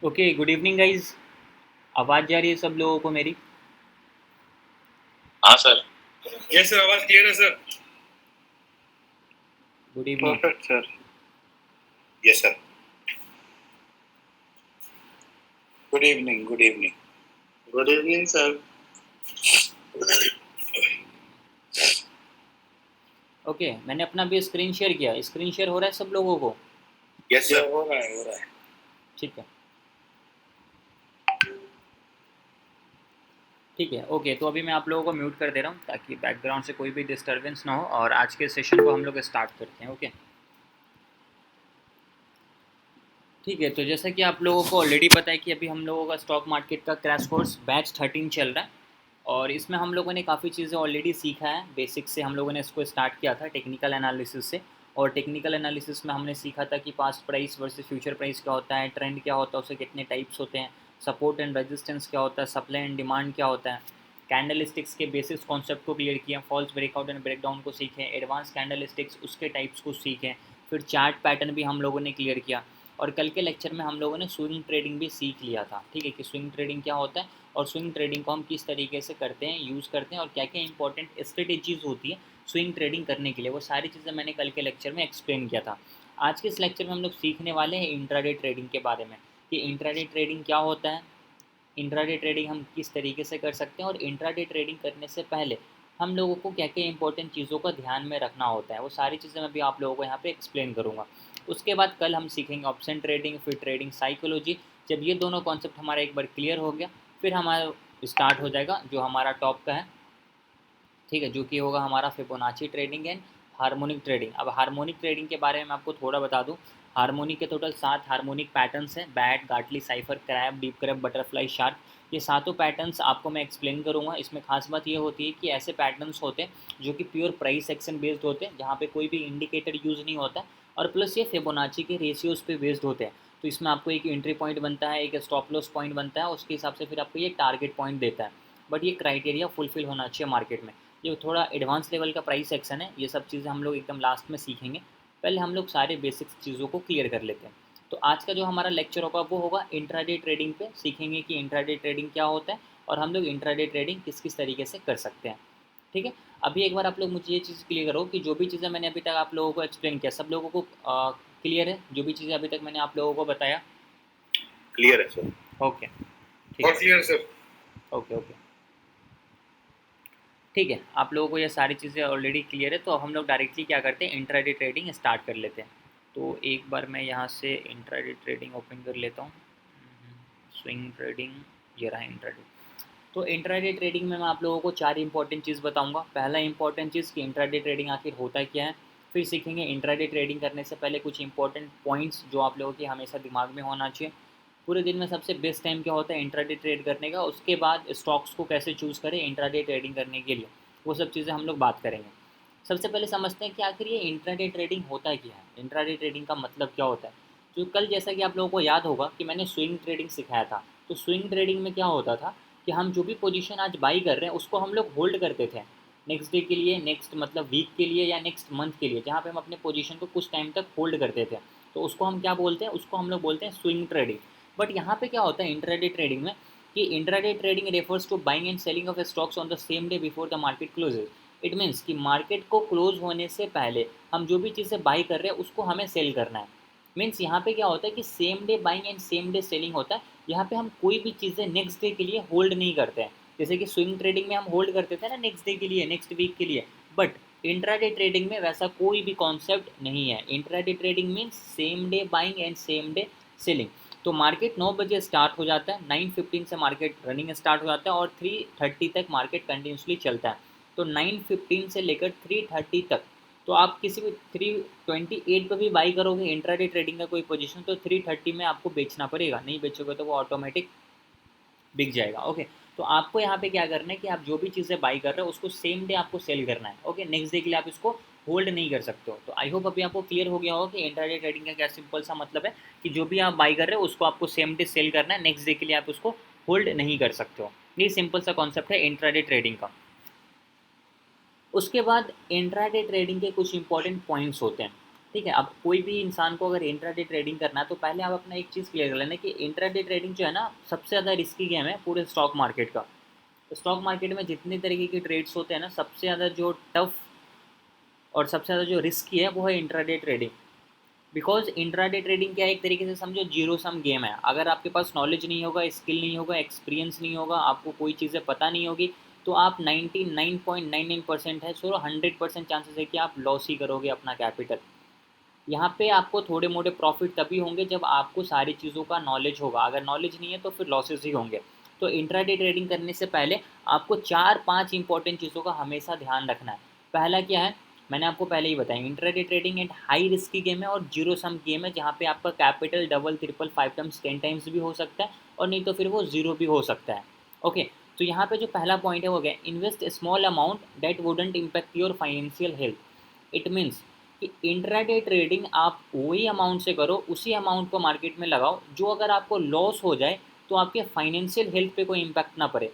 Okay, good evening guys. आवाज़ जा रही है सब लोगों को मेरी? हाँ सर। यस सर, आवाज क्लियर है sir. Good evening. Perfect sir. Yes sir. Good evening, good evening. Good evening sir. Okay, मैंने अपना भी स्क्रीन शेयर किया। स्क्रीन शेयर हो रहा है सब लोगों को? यस सर, हो रहा है, हो रहा है। ठीक है, ठीक है। ओके, तो अभी मैं आप लोगों को म्यूट कर दे रहा हूँ ताकि बैकग्राउंड से कोई भी डिस्टर्बेंस ना हो, और आज के सेशन को हम लोग स्टार्ट करते हैं। ओके, ठीक है। तो जैसा कि आप लोगों को ऑलरेडी पता है कि अभी हम लोगों का स्टॉक मार्केट का क्रैश कोर्स बैच 13 चल रहा है, और इसमें हम लोगों ने काफ़ी चीज़ें ऑलरेडी सीखा है। बेसिक से हम लोगों ने इसको स्टार्ट किया था टेक्निकल एनालिसिस से, और टेक्निकल एनालिसिस में हमने सीखा था कि past price versus future price क्या होता है, ट्रेंड क्या होता है, उसके कितने टाइप्स होते हैं, सपोर्ट एंड रेजिस्टेंस क्या होता है, सप्लाई एंड डिमांड क्या होता है। कैंडल स्टिक्स के बेसिक्स कॉन्सेप्ट को क्लियर किया, फॉल्स ब्रेकआउट एंड ब्रेकडाउन को सीखें, एडवांस कैंडल स्टिक्स उसके टाइप्स को सीखें, फिर चार्ट पैटर्न भी हम लोगों ने क्लियर किया। और कल के लेक्चर में हम लोगों ने स्विंग ट्रेडिंग भी सीख लिया था। ठीक है, कि स्विंग ट्रेडिंग क्या होता है और स्विंग ट्रेडिंग को हम किस तरीके से करते हैं, यूज़ करते हैं, और क्या क्या इंपॉर्टेंट स्ट्रेटेजीज होती है स्विंग ट्रेडिंग करने के लिए, वो सारी चीज़ें मैंने कल के लेक्चर में एक्सप्लेन किया था। आज के इस लेक्चर में हम लोग सीखने वाले हैं इंट्राडे ट्रेडिंग के बारे में, कि इंट्राडे ट्रेडिंग क्या होता है, इंट्राडे ट्रेडिंग हम किस तरीके से कर सकते हैं, और इंट्राडे ट्रेडिंग करने से पहले हम लोगों को क्या क्या इंपॉर्टेंट चीज़ों का ध्यान में रखना होता है, वो सारी चीज़ें मैं भी आप लोगों को यहाँ पे एक्सप्लेन करूँगा। उसके बाद कल हम सीखेंगे ऑप्शन ट्रेडिंग, फिर ट्रेडिंग साइकोलॉजी। जब ये दोनों कॉन्सेप्ट हमारा एक बार क्लियर हो गया, फिर हमारा स्टार्ट हो जाएगा जो हमारा टॉप का है, ठीक है, जो कि होगा हमारा Fibonacci trading and harmonic trading. अब हार्मोनिक ट्रेडिंग के बारे में आपको थोड़ा बता दूं। हार्मोनिक के टोटल 7 हार्मोनिक पैटर्न्स हैं: bat, Gartley, cypher, crab, deep crab, butterfly, shark. ये सातों पैटर्न्स आपको मैं एक्सप्लेन करूंगा। इसमें खास बात ये होती है कि ऐसे पैटर्न्स होते हैं जो कि प्योर प्राइस एक्शन बेस्ड होते हैं, जहाँ पे कोई भी इंडिकेटर यूज़ नहीं होता, और प्लस ये फिबोनाची के रेशियोज़ पे बेस्ड होते हैं। तो इसमें आपको एक एंट्री पॉइंट बनता है, एक स्टॉप लॉस पॉइंट बनता है, उसके हिसाब से फिर आपको ये टारगेट पॉइंट देता है। बट ये क्राइटेरिया फुलफिल होना चाहिए मार्केट में। ये थोड़ा एडवांस लेवल का प्राइस एक्शन है, ये सब चीज़ें हम लोग एकदम लास्ट में सीखेंगे। पहले हम लोग सारे बेसिक्स चीज़ों को क्लियर कर लेते हैं। तो आज का जो हमारा लेक्चर होगा वो होगा इंट्राडे ट्रेडिंग पे। सीखेंगे कि इंट्राडे ट्रेडिंग क्या होता है, और हम लोग इंट्राडे ट्रेडिंग किस किस तरीके से कर सकते हैं। ठीक है, अभी एक बार आप लोग मुझे ये चीज़ क्लियर करो कि जो भी चीज़ें मैंने अभी तक आप लोगों को एक्सप्लेन किया, सब लोगों को क्लियर है? जो भी चीज़ें अभी तक मैंने आप लोगों को बताया क्लियर है सर। ओके, ठीक और है, क्लियर सर। ओके ओके, ठीक है। आप लोगों को ये सारी चीज़ें ऑलरेडी क्लियर है, तो हम लोग डायरेक्टली क्या करते हैं, इंट्राडे ट्रेडिंग स्टार्ट कर लेते हैं। तो एक बार मैं यहाँ से इंट्राडे ट्रेडिंग ओपन कर लेता हूँ। स्विंग ट्रेडिंग, ये रहा इंट्राडे। तो इंट्राडे ट्रेडिंग में मैं आप लोगों को 4 इंपॉर्टेंट चीज़ बताऊंगा। पहला इंपॉर्टेंट चीज़ कि इंट्राडे ट्रेडिंग आखिर होता क्या है। फिर सीखेंगे इंट्राडे ट्रेडिंग करने से पहले कुछ इंपॉर्टेंट पॉइंट्स जो आप लोगों के हमेशा दिमाग में होना चाहिए। पूरे दिन में सबसे बेस्ट टाइम क्या होता है इंट्राडे ट्रेड करने का। उसके बाद स्टॉक्स को कैसे चूज़ करें इंट्राडे ट्रेडिंग करने के लिए, वो सब चीज़ें हम लोग बात करेंगे। सबसे पहले समझते हैं कि आखिर ये इंट्राडे ट्रेडिंग होता क्या है, इंट्राडे ट्रेडिंग का मतलब क्या होता है। जो कल जैसा कि आप लोगों को याद होगा कि मैंने स्विंग ट्रेडिंग सिखाया था। तो स्विंग ट्रेडिंग में क्या होता था कि हम जो भी पोजीशन आज बाई कर रहे हैं उसको हम लोग होल्ड करते थे नेक्स्ट डे के लिए, नेक्स्ट मतलब वीक के लिए या नेक्स्ट मंथ के लिए, जहाँ पे हम अपने पोजीशन को कुछ टाइम तक होल्ड करते थे। तो उसको हम क्या बोलते हैं, उसको हम लोग बोलते हैं स्विंग ट्रेडिंग। बट यहाँ पे क्या होता है इंट्राडे ट्रेडिंग में, कि intraday trading refers to buying and selling of stocks on the same day before the market closes. It means कि मार्केट को क्लोज होने से पहले हम जो भी चीज़ें बाई कर रहे हैं उसको हमें सेल करना है। मीन्स यहाँ पे क्या होता है कि same day buying and same day selling होता है। यहाँ पे हम कोई भी चीज़ें नेक्स्ट डे के लिए होल्ड नहीं करते हैं। जैसे कि स्विंग ट्रेडिंग में हम होल्ड करते थे ना नेक्स्ट डे के लिए, नेक्स्ट वीक के लिए। बट इंट्राडे ट्रेडिंग में वैसा कोई भी कॉन्सेप्ट नहीं है। Intraday trading means same day buying and same day selling. तो मार्केट 9 बजे स्टार्ट हो जाता है, 9:15 से मार्केट रनिंग स्टार्ट हो जाता है, और 3:30 तक मार्केट कंटिन्यूसली चलता है। तो 9:15 से लेकर 3:30 तक, तो आप किसी भी 328 पर भी बाई करोगे इंट्राडे ट्रेडिंग का कोई पोजीशन, तो 3:30 में आपको बेचना पड़ेगा। नहीं बेचोगे तो वो ऑटोमेटिक बिक जाएगा। ओके, तो आपको यहाँ पे क्या करना है कि आप जो भी चीज़ें बाई कर रहे हो उसको सेम डे आपको सेल करना है। ओके, नेक्स्ट डे के लिए आप इसको होल्ड नहीं कर सकते हो। तो आई होप अभी आपको क्लियर हो गया होगा कि इंट्राडे ट्रेडिंग का क्या सिंपल सा मतलब है, कि जो भी आप बाई कर रहे हो उसको आपको सेम डे सेल करना है, नेक्स्ट डे के लिए आप उसको होल्ड नहीं कर सकते हो। ये सिंपल सा कॉन्सेप्ट है इंट्राडे ट्रेडिंग का। उसके बाद इंट्राडे ट्रेडिंग के कुछ इंपॉर्टेंट पॉइंट्स होते हैं। ठीक है। अब कोई भी इंसान को अगर इंट्राडे ट्रेडिंग करना है तो पहले आप अपना एक चीज़ क्लियर कर लेना कि इंट्राडे ट्रेडिंग जो है ना सबसे ज़्यादा रिस्की गेम है पूरे स्टॉक मार्केट का। स्टॉक मार्केट में जितने तरीके के ट्रेड्स होते हैं ना, सबसे ज़्यादा जो टफ और सबसे ज़्यादा जो रिस्की है वो है intraday trading. Because intraday trading क्या है, एक तरीके से समझो जीरो सम गेम है। अगर आपके पास नॉलेज नहीं होगा, स्किल नहीं होगा, एक्सपीरियंस नहीं होगा, आपको कोई चीज़ें पता नहीं होगी, तो आप 99.99% है, सो 100% चांसेस है कि आप लॉस ही करोगे अपना कैपिटल। यहाँ पे आपको थोड़े मोटे प्रॉफिट तभी होंगे जब आपको सारी चीज़ों का नॉलेज होगा। अगर नॉलेज नहीं है तो फिर लॉसेस ही होंगे। तो इंट्राडे ट्रेडिंग करने से पहले आपको 4-5 इंपॉर्टेंट चीज़ों का हमेशा ध्यान रखना है। पहला क्या है, मैंने आपको पहले ही बताया, intraday trading and high risky game है और जीरो सम गेम है, जहाँ पे आपका capital double triple 5 times 10 times भी हो सकता है और नहीं तो फिर वो ज़ीरो भी हो सकता है। ओके। तो यहाँ पे जो पहला पॉइंट है वो गया, invest small amount that wouldn't impact your financial health. It means कि इंट्राडे ट्रेडिंग आप वही अमाउंट से करो, उसी अमाउंट को मार्केट में लगाओ जो अगर आपको लॉस हो जाए तो आपके फाइनेंशियल हेल्थ पे कोई इम्पैक्ट ना पड़े।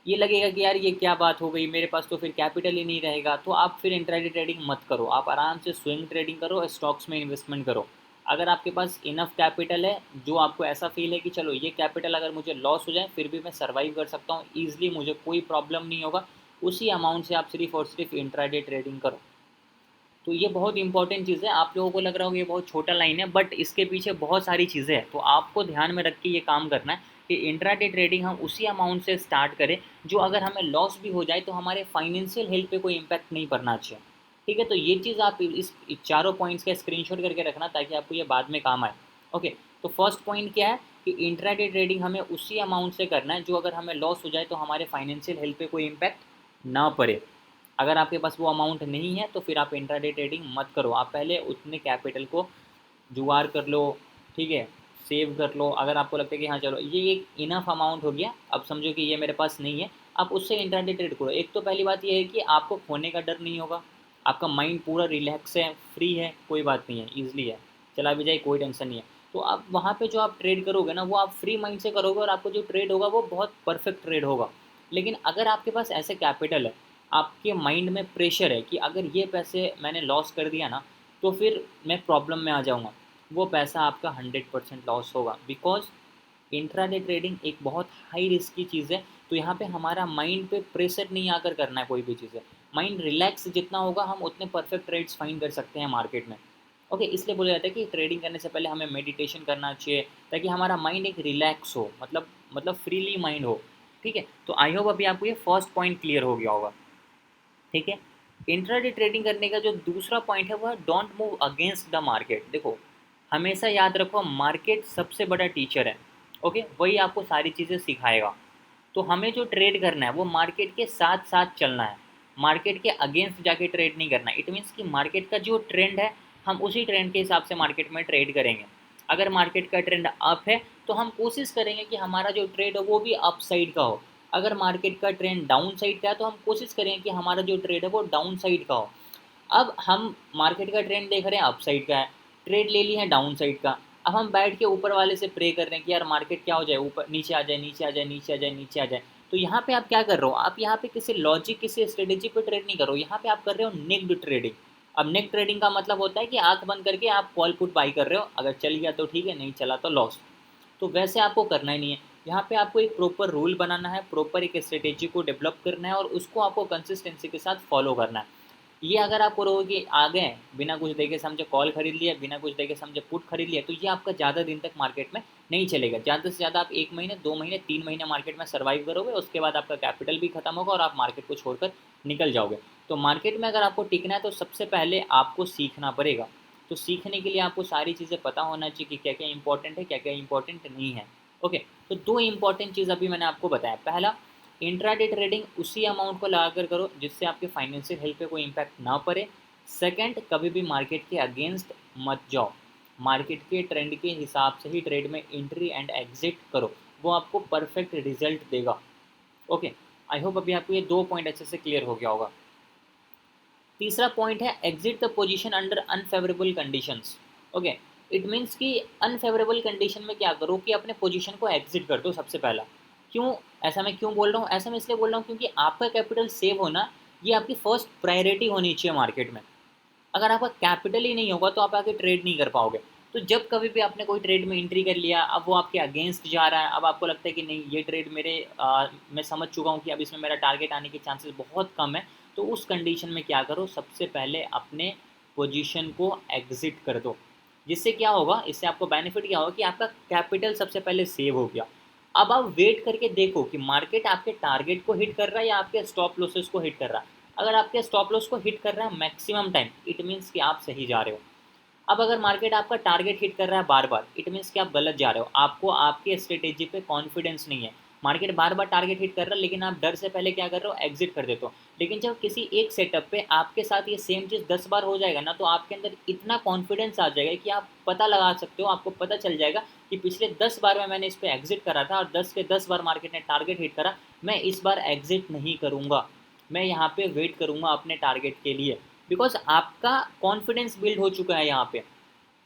ये लगेगा कि यार ये क्या बात हो गई, मेरे पास तो फिर कैपिटल ही नहीं रहेगा, तो आप फिर इंट्राडे ट्रेडिंग मत करो। आप आराम से स्विंग ट्रेडिंग करो, स्टॉक्स में इन्वेस्टमेंट करो। अगर आपके पास इनफ कैपिटल है, जो आपको ऐसा फील है कि चलो ये कैपिटल अगर मुझे लॉस हो जाए फिर भी मैं सर्वाइव कर सकता हूँ ईजिली, मुझे कोई प्रॉब्लम नहीं होगा, उसी अमाउंट से आप सिर्फ और सिर्फ इंट्राडे ट्रेडिंग करो। तो ये बहुत इंपॉर्टेंट चीज़ है। आप लोगों को लग रहा होगा ये बहुत छोटा लाइन है, बट इसके पीछे बहुत सारी चीज़ें हैं। तो आपको ध्यान में रख के ये काम करना है कि इंट्राडे ट्रेडिंग हम उसी अमाउंट से स्टार्ट करें जो अगर हमें लॉस भी हो जाए तो हमारे फाइनेंशियल हेल्थ पे कोई इम्पैक्ट नहीं पड़ना चाहिए। ठीक है, तो ये चीज़ आप इस चारों पॉइंट्स का स्क्रीनशॉट करके रखना ताकि आपको ये बाद में काम आए। ओके। तो फर्स्ट पॉइंट क्या है कि इंट्राडे ट्रेडिंग हमें उसी अमाउंट से करना है जो अगर हमें लॉस हो जाए तो हमारे फाइनेंशियल हेल्थ पे कोई इम्पैक्ट ना पड़े। अगर आपके पास वो अमाउंट नहीं है तो फिर आप इंट्राडे ट्रेडिंग मत करो। आप पहले उतने कैपिटल को जुगाड़ कर लो, ठीक है, सेव कर लो। अगर आपको लगता है कि हाँ चलो ये एक इनफ अमाउंट हो गया, अब समझो कि ये मेरे पास नहीं है, आप उससे इंट्राडे ट्रेड करो। एक तो पहली बात ये है कि आपको खोने का डर नहीं होगा, आपका माइंड पूरा रिलैक्स है, फ्री है, कोई बात नहीं है, ईजिली है, चला भी जाए कोई टेंशन नहीं है। तो आप वहाँ पे जो आप ट्रेड करोगे ना वो आप फ्री माइंड से करोगे और आपको जो ट्रेड होगा वो बहुत परफेक्ट ट्रेड होगा। लेकिन अगर आपके पास ऐसे कैपिटल है, आपके माइंड में प्रेशर है कि अगर ये पैसे मैंने लॉस कर दिया ना तो फिर मैं प्रॉब्लम में आ जाऊँगा, वो पैसा आपका 100% लॉस होगा। बिकॉज इंट्राडे ट्रेडिंग एक बहुत हाई रिस्क की चीज़ है। तो यहाँ पे हमारा माइंड पे प्रेशर नहीं आकर करना है कोई भी चीज़ है। माइंड रिलैक्स जितना होगा हम उतने परफेक्ट ट्रेड्स फाइंड कर सकते हैं मार्केट में। ओके, इसलिए बोला जाता है कि ट्रेडिंग करने से पहले हमें मेडिटेशन करना चाहिए ताकि हमारा माइंड एक रिलैक्स हो, मतलब फ्रीली माइंड हो। ठीक है, तो आई होप अभी आपको ये फर्स्ट पॉइंट क्लियर हो गया होगा। ठीक है। इंट्राडे ट्रेडिंग करने का जो दूसरा पॉइंट है वो है don't move against the market. देखो, हमेशा याद रखो मार्केट सबसे बड़ा टीचर है। ओके, वही आपको सारी चीज़ें सिखाएगा। तो हमें जो ट्रेड करना है वो मार्केट के साथ साथ चलना है, मार्केट के अगेंस्ट जाके ट्रेड नहीं करना। इट मीन्स कि मार्केट का जो ट्रेंड है हम उसी ट्रेंड के हिसाब से मार्केट में ट्रेड करेंगे। अगर मार्केट का ट्रेंड अप है तो हम कोशिश करेंगे कि हमारा जो ट्रेड हो वो भी अप साइड का हो। अगर मार्केट का ट्रेंड डाउन साइड का है तो हम कोशिश करेंगे कि हमारा जो ट्रेड है वो डाउन साइड का हो। अब हम मार्केट का ट्रेंड देख रहे हैं अप साइड का है, ट्रेड ले ली है डाउन साइड का, अब हम बैठ के ऊपर वाले से प्रे कर रहे हैं कि यार मार्केट क्या हो जाए, ऊपर नीचे आ जाए, नीचे आ जाए, नीचे आ जाए, नीचे आ जाए। तो यहाँ पे आप क्या कर रहे हो, आप यहाँ पे किसी लॉजिक किसी स्ट्रेटेजी पे ट्रेड नहीं कर रहे हो, यहाँ पे आप कर रहे हो नेक्ड ट्रेडिंग। अब नेक ट्रेडिंग का मतलब होता है कि आंख बंद करके आप कॉल पुट बाई कर रहे हो, अगर चल गया तो ठीक है, नहीं चला तो लॉस। तो वैसे आपको करना ही नहीं है। यहाँ पे आपको एक प्रॉपर रूल बनाना है, प्रॉपर एक स्ट्रेटेजी को डेवलप करना है और उसको आपको कंसिस्टेंसी के साथ फॉलो करना है। ये अगर आप करोगे कि आ गए बिना कुछ देखे समझे कॉल खरीद लिया, बिना कुछ देखे समझे पुट खरीद लिया, तो ये आपका ज़्यादा दिन तक मार्केट में नहीं चलेगा। ज़्यादा से ज़्यादा आप 1 महीने 2 महीने 3 महीने मार्केट में सर्वाइव करोगे, उसके बाद आपका कैपिटल भी खत्म होगा और आप मार्केट को छोड़कर निकल जाओगे। तो मार्केट में अगर आपको टिकना है तो सबसे पहले आपको सीखना पड़ेगा। तो सीखने के लिए आपको सारी चीज़ें पता होना चाहिए कि क्या क्या इंपॉर्टेंट है, क्या क्या इंपॉर्टेंट नहीं है। ओके। तो दो इंपॉर्टेंट चीज़ अभी मैंने आपको बताया। पहला, इंट्राडे ट्रेडिंग उसी अमाउंट को लगाकर करो जिससे आपके फाइनेंशियल हेल्थ पे कोई इम्पैक्ट ना पड़े। सेकंड, कभी भी मार्केट के अगेंस्ट मत जाओ, मार्केट के ट्रेंड के हिसाब से ही ट्रेड में एंट्री एंड एग्जिट करो, वो आपको परफेक्ट रिजल्ट देगा। ओके। आई होप अभी आपको ये दो पॉइंट अच्छे से क्लियर हो गया होगा। तीसरा पॉइंट है exit the position under unfavourable conditions. Okay. It means कि अनफेवरेबल कंडीशन में क्या करो कि अपने पोजीशन को एग्जिट कर दो सबसे पहला। क्यों, ऐसा मैं क्यों बोल रहा हूँ, ऐसा मैं इसलिए बोल रहा हूँ क्योंकि आपका कैपिटल सेव होना ये आपकी फर्स्ट प्रायोरिटी होनी चाहिए मार्केट में। अगर आपका कैपिटल ही नहीं होगा तो आप आगे ट्रेड नहीं कर पाओगे। तो जब कभी भी आपने कोई ट्रेड में एंट्री कर लिया, अब वो आपके अगेंस्ट जा रहा है, अब आपको लगता है कि नहीं ये ट्रेड मेरे मैं समझ चुका हूँ कि अब इसमें मेरा टारगेट आने के चांसेस बहुत कम है, तो उस कंडीशन में क्या करो, सबसे पहले अपने पोजीशन को एग्जिट कर दो। जिससे क्या होगा, इससे आपको बेनिफिट क्या होगा कि आपका कैपिटल सबसे पहले सेव हो गया। अब आप वेट करके देखो कि मार्केट आपके टारगेट को हिट कर रहा है या आपके स्टॉप लॉसेस को हिट कर रहा है। अगर आपके स्टॉप लॉस को हिट कर रहा है मैक्सिमम टाइम, इट मीन्स कि आप सही जा रहे हो। अब अगर मार्केट आपका टारगेट हिट कर रहा है बार बार, इट मीन्स कि आप गलत जा रहे हो, आपको आपके स्ट्रेटेजी पे कॉन्फिडेंस नहीं है। मार्केट बार बार टारगेट हिट कर रहा है लेकिन आप डर से पहले क्या कर रहे हो, एग्जिट कर देते हो। लेकिन जब किसी एक सेटअप पे आपके साथ ये सेम चीज़ 10 बार हो जाएगा ना, तो आपके अंदर इतना कॉन्फिडेंस आ जाएगा कि आप पता लगा सकते हो, आपको पता चल जाएगा कि पिछले 10 बार में मैंने इस पर एग्जिट करा था और 10 के 10 बार मार्केट ने टारगेट हिट करा, मैं इस बार एग्जिट नहीं करूँगा, मैं यहाँ पे वेट करूँगा अपने टारगेट के लिए। बिकॉज आपका कॉन्फिडेंस बिल्ड हो चुका है यहाँ पे।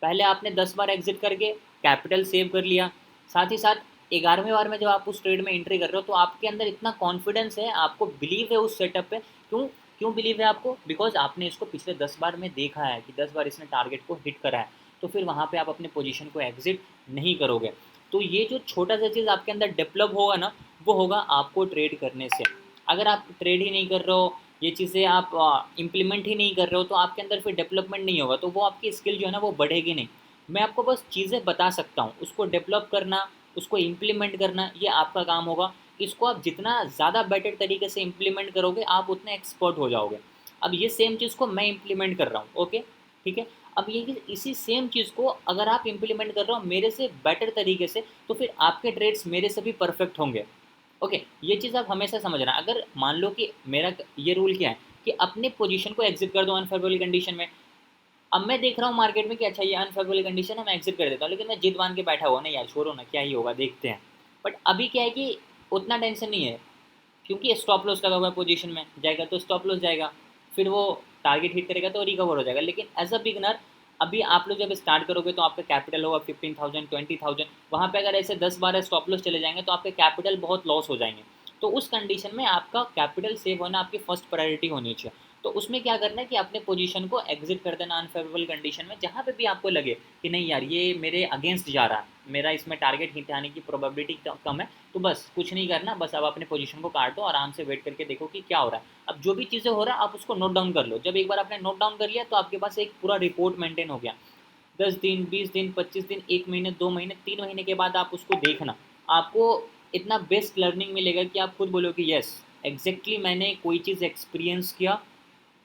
पहले आपने 10 बार एग्जिट करके कैपिटल सेव कर लिया, साथ ही साथ 11वें बार में जब आप उस ट्रेड में एंट्री कर रहे हो तो आपके अंदर इतना कॉन्फिडेंस है, आपको बिलीव है उस सेटअप पे। क्यों क्यों बिलीव है आपको? बिकॉज आपने इसको पिछले 10 बार में देखा है कि 10 बार इसने टारगेट को हिट करा है। तो फिर वहाँ पे आप अपने पोजीशन को एग्जिट नहीं करोगे। तो ये जो छोटा सा चीज़ आपके अंदर डेवलप होगा ना, वो होगा आपको ट्रेड करने से। अगर आप ट्रेड ही नहीं कर रहे हो, ये चीज़ें आप इम्प्लीमेंट ही नहीं कर रहे हो, तो आपके अंदर फिर डेवलपमेंट नहीं होगा, तो वो आपकी स्किल जो है ना वो बढ़ेगी नहीं। मैं आपको बस चीज़ें बता सकता हूँ, उसको डेवलप करना, उसको इम्प्लीमेंट करना, ये आपका काम होगा। इसको आप जितना ज़्यादा बेटर तरीके से इम्प्लीमेंट करोगे, आप उतने एक्सपर्ट हो जाओगे। अब ये सेम चीज़ को मैं इम्प्लीमेंट कर रहा हूँ, ओके, ठीक है। अब ये इसी सेम चीज़ को अगर आप इम्प्लीमेंट कर रहे हो मेरे से बेटर तरीके से, तो फिर आपके ट्रेड्स मेरे से भी परफेक्ट होंगे। ओके, ये चीज़ आप हमेशा समझना। अगर मान लो कि मेरा ये रूल क्या है कि अपने पोजीशन को एग्जिट कर दो अनफेवरेबल कंडीशन में। अब मैं देख रहा हूँ मार्केट में कि अच्छा ये अनफेवरेबल कंडीशन है, मैं एग्जिट कर देता हूँ, लेकिन मैं जिद मान के बैठा हुआ नहीं यार, छोड़ो ना, क्या ही होगा देखते हैं। बट अभी क्या है कि उतना टेंशन नहीं है, क्योंकि स्टॉप लॉस लगा हुआ है, पोजीशन में जाएगा तो स्टॉप लॉस जाएगा, फिर वो टारगेट हिट करेगा तो रिकवर हो जाएगा। लेकिन एज अ बिगनर अभी आप लोग जब स्टार्ट करोगे तो आपका कैपिटल होगा 15,000 20,000, वहाँ पे अगर ऐसे 10 बार स्टॉप लॉस चले जाएंगे तो आपके कैपिटल बहुत लॉस हो जाएंगे। तो उस कंडीशन में आपका कैपिटल सेव होना आपकी फर्स्ट प्रायोरिटी होनी चाहिए। तो उसमें क्या करना है कि अपने पोजीशन को एग्जिट कर देना अनफेवरेबल कंडीशन में, जहाँ पे भी आपको लगे कि नहीं यार ये मेरे अगेंस्ट जा रहा है, मेरा इसमें टारगेट हिट आने की प्रोबेबिलिटी कम है, तो बस कुछ नहीं करना, बस अब अपने पोजीशन को काट दो, आराम से वेट करके देखो कि क्या हो रहा है। अब जो भी चीज़ें हो रहा है आप उसको नोट डाउन कर लो। जब एक बार आपने नोट डाउन कर लिया तो आपके पास एक पूरा रिपोर्ट मेंटेन हो गया। 10 दिन 20 दिन 25 दिन, 1 महीने 2 महीने 3 महीने के बाद आप उसको देखना, आपको इतना बेस्ट लर्निंग मिलेगा कि आप खुद बोलोगे यस एग्जैक्टली मैंने कोई चीज़ एक्सपीरियंस किया,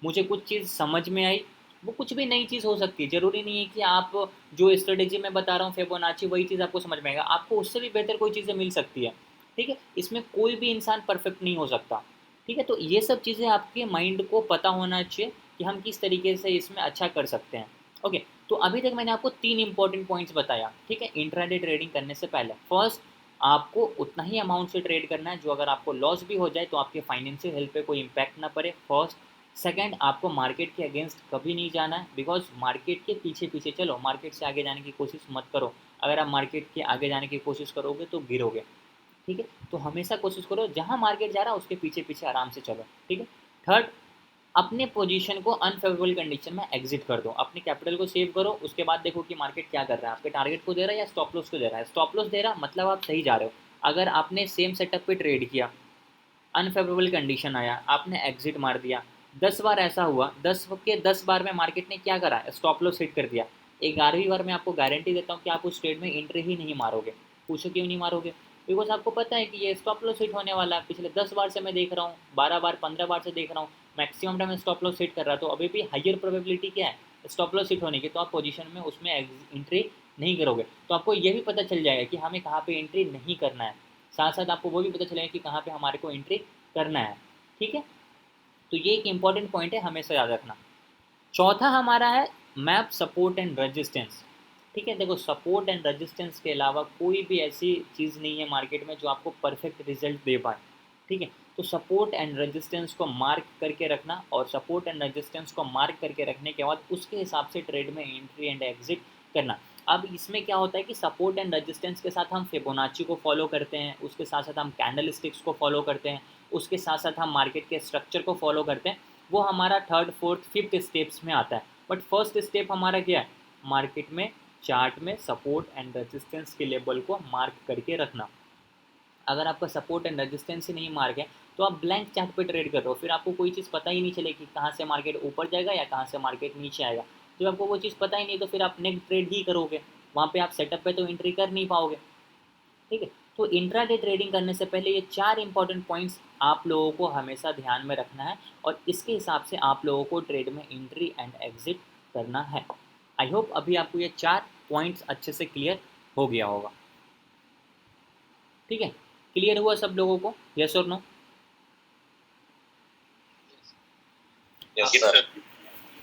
मुझे कुछ चीज़ समझ में आई। वो कुछ भी नई चीज़ हो सकती है, ज़रूरी नहीं है कि आप जो स्ट्रेटेजी मैं बता रहा हूँ फिबोनाची वही चीज़ आपको समझ में आएगा, आपको उससे भी बेहतर कोई चीज़ें मिल सकती है। ठीक है, इसमें कोई भी इंसान परफेक्ट नहीं हो सकता। ठीक है, तो ये सब चीज़ें आपके माइंड को पता होना चाहिए कि हम किस तरीके से इसमें अच्छा कर सकते हैं। ओके, तो अभी तक मैंने आपको 3 इंपॉर्टेंट पॉइंट्स बताया, ठीक है, इंट्राडे ट्रेडिंग करने से पहले। फर्स्ट, आपको उतना ही अमाउंट से ट्रेड करना है जो अगर आपको लॉस भी हो जाए तो आपके फाइनेंशियल हेल्थ पे कोई इम्पैक्ट ना पड़े, फर्स्ट। सेकंड, आपको मार्केट के अगेंस्ट कभी नहीं जाना है, बिकॉज मार्केट के पीछे पीछे चलो, मार्केट से आगे जाने की कोशिश मत करो। अगर आप मार्केट के आगे जाने की कोशिश करोगे तो गिरोगे। ठीक है, तो हमेशा कोशिश करो जहाँ मार्केट जा रहा है उसके पीछे पीछे आराम से चलो। ठीक है। थर्ड, अपने पोजीशन को अनफेवरेबल कंडीशन में एग्जिट कर दो, अपने कैपिटल को सेव करो, उसके बाद देखो कि मार्केट क्या कर रहा है, आपके टारगेट को दे रहा है या स्टॉप लॉस को दे रहा है। स्टॉप लॉस दे रहा मतलब आप सही जा रहे हो। अगर आपने सेम सेटअप पे ट्रेड किया, अनफेवरेबल कंडीशन आया, आपने एग्जिट मार दिया, 10 बार ऐसा हुआ, 10 के 10 बार में मार्केट ने क्या करा, स्टॉप लॉस हिट कर दिया, 11वीं बार में आपको गारंटी देता हूँ कि आप उस ट्रेड में एंट्री ही नहीं मारोगे। पूछो क्यों नहीं मारोगे? बिकॉज आपको पता है कि ये स्टॉप लॉस हिट होने वाला है। पिछले 10 बार से मैं देख रहा हूँ, 12 बार 15 बार से देख रहा हूँ, maximum time stop loss hit कर रहा है, तो अभी भी हाइयर प्रोबेबिलिटी क्या है स्टॉप लॉस हिट होने की, तो आप पोजीशन में उसमें एंट्री नहीं करोगे। तो आपको ये भी पता चल जाएगा कि हमें कहाँ पे एंट्री नहीं करना है, साथ साथ आपको वो भी पता चलेगा कि कहाँ पे हमारे को एंट्री करना है। ठीक है, तो ये एक इंपॉर्टेंट पॉइंट है, हमेशा याद रखना। चौथा हमारा है मैप सपोर्ट एंड रेजिस्टेंस। ठीक है, देखो सपोर्ट एंड रेजिस्टेंस के अलावा कोई भी ऐसी चीज़ नहीं है मार्केट में जो आपको परफेक्ट रिजल्ट दे पाए। ठीक है, तो सपोर्ट एंड रेजिस्टेंस को मार्क करके रखना, और सपोर्ट एंड रेजिस्टेंस को मार्क करके रखने के बाद उसके हिसाब से ट्रेड में एंट्री एंड एग्जिट करना। अब इसमें क्या होता है कि सपोर्ट एंड रेजिस्टेंस के साथ हम फिबोनाची को फॉलो करते हैं, उसके साथ साथ हम कैंडल स्टिक्स को फॉलो करते हैं, उसके साथ साथ हम मार्केट के स्ट्रक्चर को फॉलो करते हैं। वो हमारा थर्ड फोर्थ फिफ्थ स्टेप्स में आता है। बट फर्स्ट स्टेप हमारा क्या है, मार्केट में चार्ट में सपोर्ट एंड रेजिस्टेंस के लेवल को मार्क करके रखना। अगर आपका सपोर्ट एंड रेजिस्टेंस ही नहीं मार्क है तो आप ब्लैंक चार्ट पे ट्रेड कर रहे हो, फिर आपको कोई चीज़ पता ही नहीं चलेगी कहाँ से मार्केट ऊपर जाएगा या कहाँ से मार्केट नीचे आएगा। जब आपको वो चीज़ पता ही नहीं तो फिर आप नेक्स्ट ट्रेड ही करोगे, वहाँ पे आप सेटअप पे तो एंट्री कर नहीं पाओगे। ठीक है, तो इंट्राडे ट्रेडिंग करने से पहले ये 4 इंपॉर्टेंट पॉइंट्स आप लोगों को हमेशा ध्यान में रखना है और इसके हिसाब से आप लोगों को ट्रेड में एंट्री एंड एग्जिट करना है। आई होप अभी आपको ये 4 पॉइंट्स अच्छे से क्लियर हो गया होगा। ठीक है, क्लियर हुआ सब लोगों को, यस और नो? Yes sir.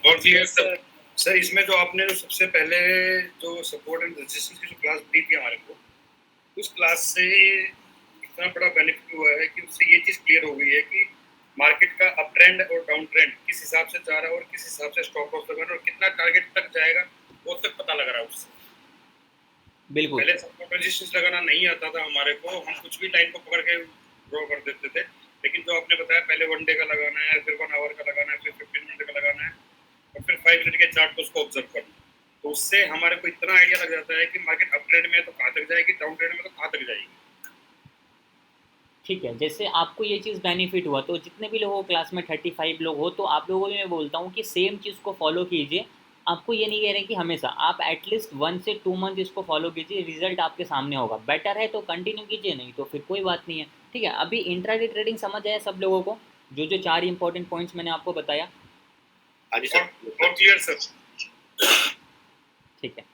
और क्लियर सर। सर इसमें जो आपने जो सबसे पहले जो सपोर्ट एंड रेजिस्टेंस की जो क्लास दी थी हमारे को, उस क्लास से इतना बड़ा बेनिफिट हुआ है कि उससे ये चीज़ क्लियर हो गई है कि मार्केट का अप ट्रेंड और डाउन ट्रेंड किस हिसाब से जा रहा है और किस हिसाब से स्टॉप लॉस लगा रहा है और कितना टारगेट तक जाएगा वो तक पता लग रहा है उससे। बिल्कुल, पहले सपोर्ट रेजिस्टेंस लगाना नहीं आता था हमारे को, हम कुछ भी लाइन को पकड़ के ड्रॉ कर देते थे, लेकिन जो आपने बताया पहले 1 डे का लगाना है, फिर 1 आवर का लगाना है, फिर 15 मिनट का लगाना है और फिर 5 मिनट के चार्ट को उसको ऑब्जर्व करना, तो उससे हमारे को इतना आइडिया लग जाता है कि मार्केट अप ट्रेंड में तो कहाँ तक जाएगी, डाउन ट्रेंड में तो कहाँ तक जाएगी। ठीक है, जैसे आपको ये चीज़ बेनिफिट हुआ तो जितने भी लोग हो क्लास में 35 लोग हो तो आप लोगों को मैं बोलता हूँ कि सेम चीज़ को फॉलो कीजिए। आपको ये नहीं कह रहे कि हमेशा, आप एटलीस्ट 1 से 2 मंथ इसको फॉलो कीजिए, रिजल्ट आपके सामने होगा। बेटर है तो कंटिन्यू कीजिए, नहीं तो फिर कोई बात नहीं है। ठीक है, अभी इंट्राडे ट्रेडिंग समझ आया सब लोगों को, जो जो 4 इंपॉर्टेंट पॉइंट्स मैंने आपको बताया? हाँ जी सर। और क्लियर सर। ठीक है,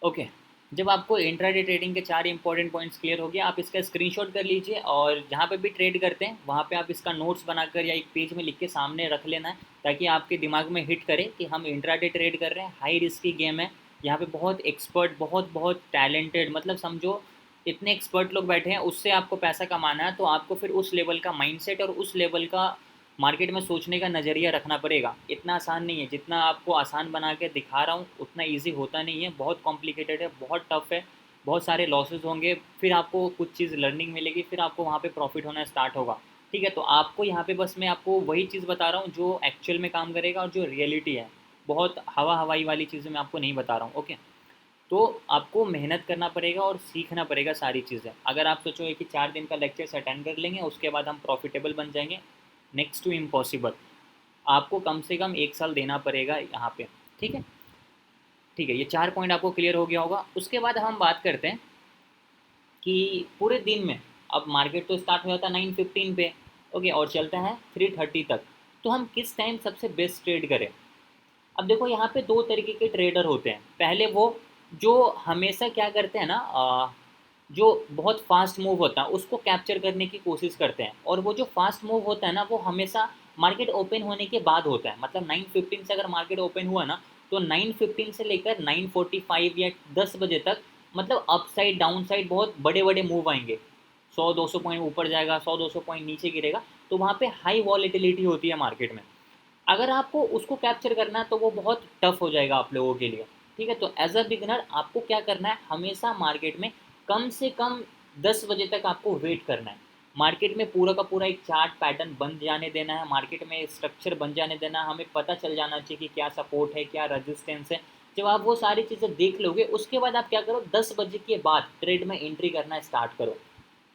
ओके। जब आपको इंट्राडे ट्रेडिंग के 4 इंपॉर्टेंट पॉइंट्स क्लियर हो गया, आप इसका स्क्रीनशॉट कर लीजिए और जहाँ पे भी ट्रेड करते हैं वहाँ पे आप इसका नोट्स बनाकर या एक पेज में लिख के सामने रख लेना है, ताकि आपके दिमाग में हिट करे कि हम इंट्राडे ट्रेड कर रहे हैं, हाई रिस्की गेम है। यहाँ पे बहुत एक्सपर्ट, बहुत बहुत टैलेंटेड, मतलब समझो इतने एक्सपर्ट लोग बैठे हैं, उससे आपको पैसा कमाना है तो आपको फिर उस लेवल का माइंडसेट और उस लेवल का मार्केट में सोचने का नज़रिया रखना पड़ेगा। इतना आसान नहीं है, जितना आपको आसान बना के दिखा रहा हूँ उतना इजी होता नहीं है, बहुत कॉम्प्लिकेटेड है, बहुत टफ है, बहुत सारे लॉसेस होंगे, फिर आपको कुछ चीज़ लर्निंग मिलेगी, फिर आपको वहाँ पे प्रॉफिट होना स्टार्ट होगा। ठीक है, तो आपको यहाँ पे बस मैं आपको वही चीज़ बता रहा हूँ जो एक्चुअल में काम करेगा और जो रियलिटी है, बहुत हवा हवाई वाली चीज़ें मैं आपको नहीं बता रहा हूँ। ओके, तो आपको मेहनत करना पड़ेगा और सीखना पड़ेगा सारी चीज़ें। अगर आप सोचोगे कि 4 दिन का लेक्चर अटेंड कर लेंगे उसके बाद हम प्रॉफिटेबल बन जाएंगे, नेक्स्ट टू इम्पॉसिबल। आपको कम से कम 1 साल देना पड़ेगा यहाँ पे। ठीक है, ठीक है, ये 4 पॉइंट आपको क्लियर हो गया होगा। उसके बाद हम बात करते हैं कि पूरे दिन में, अब मार्केट तो स्टार्ट हो जाता है 9:15 पे, ओके, और चलता है 3:30 तक, तो हम किस टाइम सबसे बेस्ट ट्रेड करें? अब देखो यहाँ पे 2 तरीके के ट्रेडर होते हैं। पहले वो जो हमेशा क्या करते हैं ना, जो बहुत फास्ट मूव होता है उसको कैप्चर करने की कोशिश करते हैं, और वो जो फास्ट मूव होता है ना वो हमेशा मार्केट ओपन होने के बाद होता है। मतलब 9:15 से अगर मार्केट ओपन हुआ ना तो 9:15 से लेकर 9:45 या 10 बजे तक, मतलब अप साइड डाउन साइड बहुत बड़े बड़े मूव आएंगे। 100-200 पॉइंट ऊपर जाएगा, 100-200 पॉइंट नीचे गिरेगा, तो वहाँ पे हाई वॉलेटिलिटी होती है मार्केट में। अगर आपको उसको कैप्चर करना है तो वो बहुत टफ हो जाएगा आप लोगों के लिए। ठीक है, तो एज अ बिगनर आपको क्या करना है, हमेशा मार्केट में कम से कम 10 बजे तक आपको वेट करना है। मार्केट में पूरा का पूरा एक चार्ट पैटर्न बन जाने देना है, मार्केट में स्ट्रक्चर बन जाने देना है, हमें पता चल जाना चाहिए कि क्या सपोर्ट है, क्या रेजिस्टेंस है। जब आप वो सारी चीज़ें देख लोगे उसके बाद आप क्या करो, 10 बजे के बाद ट्रेड में एंट्री करना स्टार्ट करो।